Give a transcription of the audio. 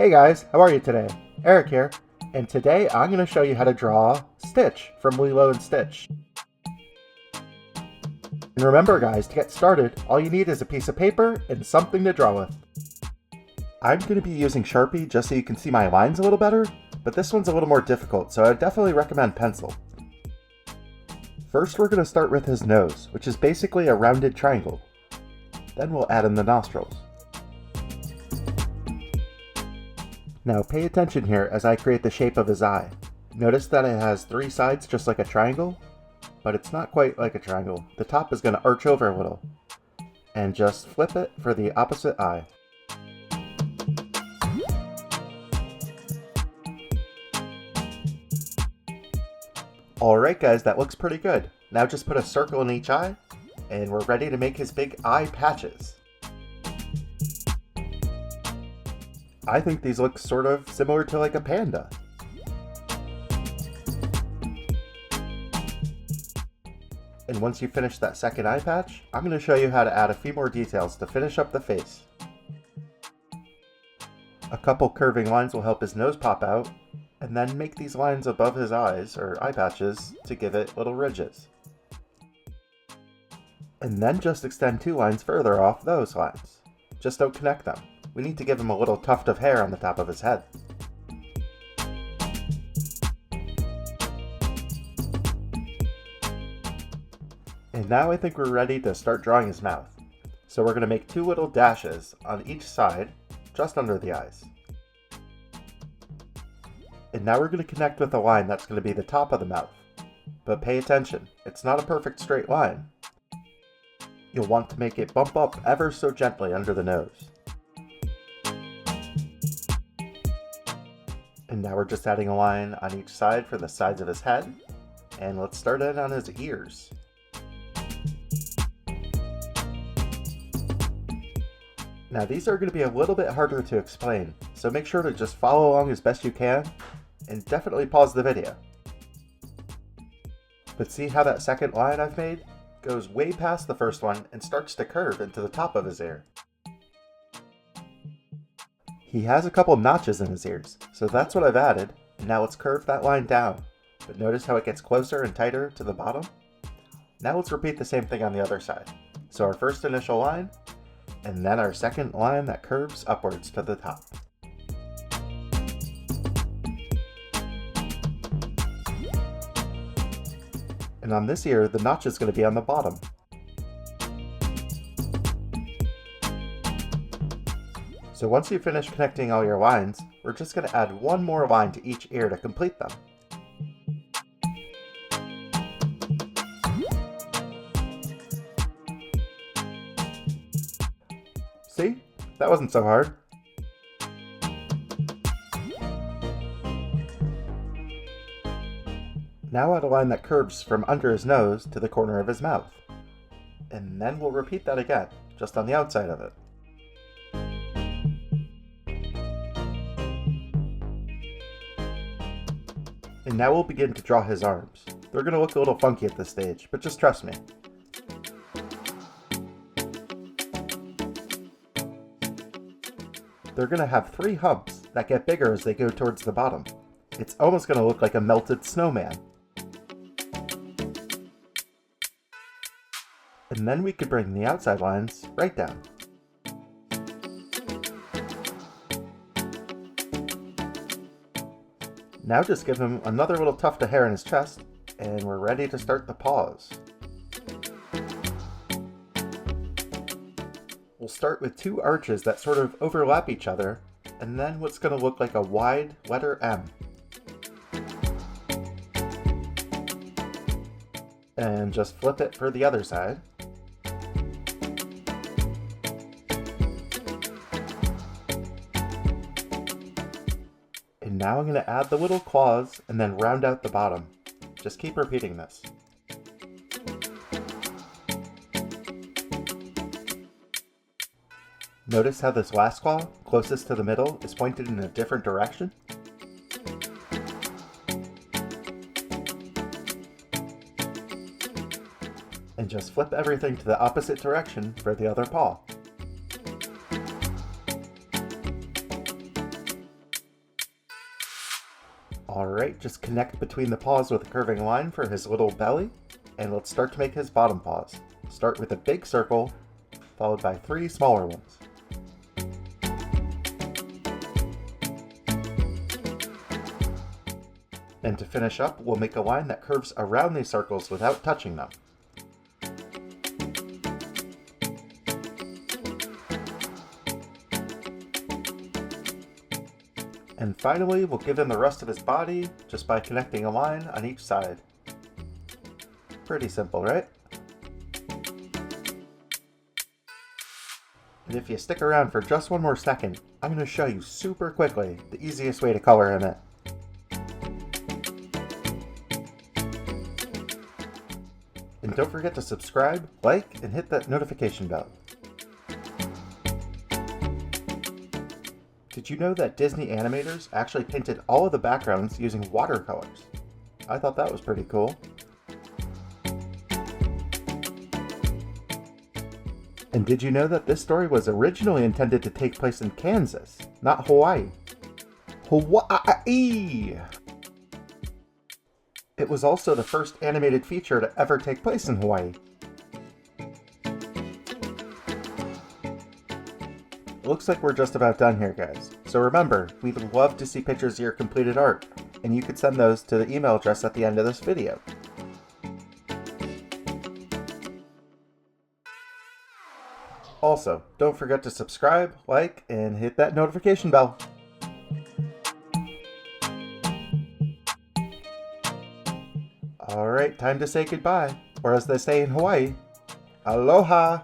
Hey guys, how are you today? Eric here, and today I'm going to show you how to draw Stitch from Lilo and Stitch. And remember guys, to get started, all you need is a piece of paper and something to draw with. I'm going to be using Sharpie just so you can see my lines a little better, but this one's a little more difficult, so I definitely recommend pencil. First we're going to start with his nose, which is basically a rounded triangle. Then we'll add in the nostrils. Now pay attention here as I create the shape of his eye. Notice that it has three sides just like a triangle, but it's not quite like a triangle. The top is going to arch over a little. And just flip it for the opposite eye. Alright guys, that looks pretty good. Now just put a circle in each eye, and we're ready to make his big eye patches. I think these look sort of similar to like a panda. And once you finish that second eye patch, I'm going to show you how to add a few more details to finish up the face. A couple curving lines will help his nose pop out, and then make these lines above his eyes, or eye patches, to give it little ridges. And then just extend two lines further off those lines. Just don't connect them. We need to give him a little tuft of hair on the top of his head. And now I think we're ready to start drawing his mouth. So we're going to make two little dashes on each side, just under the eyes. And now we're going to connect with a line that's going to be the top of the mouth. But pay attention, it's not a perfect straight line. You'll want to make it bump up ever so gently under the nose. And now we're just adding a line on each side for the sides of his head. And let's start in on his ears. Now these are going to be a little bit harder to explain, so make sure to just follow along as best you can, and definitely pause the video. But see how that second line I've made goes way past the first one and starts to curve into the top of his ear. He has a couple notches in his ears, so that's what I've added, and now let's curve that line down. But notice how it gets closer and tighter to the bottom? Now let's repeat the same thing on the other side. So our first initial line, and then our second line that curves upwards to the top. And on this ear, the notch is going to be on the bottom. So once you finish connecting all your lines, we're just going to add one more line to each ear to complete them. See? That wasn't so hard. Now add a line that curves from under his nose to the corner of his mouth. And then we'll repeat that again, just on the outside of it. And now we'll begin to draw his arms. They're going to look a little funky at this stage, but just trust me. They're going to have three humps that get bigger as they go towards the bottom. It's almost going to look like a melted snowman. And then we could bring the outside lines right down. Now just give him another little tuft of hair in his chest, and we're ready to start the paws. We'll start with two arches that sort of overlap each other, and then what's going to look like a wide letter M. And just flip it for the other side. And now I'm going to add the little claws and then round out the bottom. Just keep repeating this. Notice how this last claw, closest to the middle, is pointed in a different direction? And just flip everything to the opposite direction for the other paw. Alright, just connect between the paws with a curving line for his little belly, and let's start to make his bottom paws. Start with a big circle, followed by 3 smaller ones. And to finish up, we'll make a line that curves around these circles without touching them. And finally, we'll give him the rest of his body just by connecting a line on each side. Pretty simple, right? And if you stick around for just one more second, I'm going to show you super quickly the easiest way to color him in. And don't forget to subscribe, like, and hit that notification bell. Did you know that Disney animators actually painted all of the backgrounds using watercolors? I thought that was pretty cool. And did you know that this story was originally intended to take place in Kansas, not Hawaii? Hawaii! It was also the first animated feature to ever take place in Hawaii. Looks like we're just about done here, guys. So remember, we'd love to see pictures of your completed art, and you could send those to the email address at the end of this video. Also, don't forget to subscribe, like, and hit that notification bell. Alright, time to say goodbye, or as they say in Hawaii, aloha!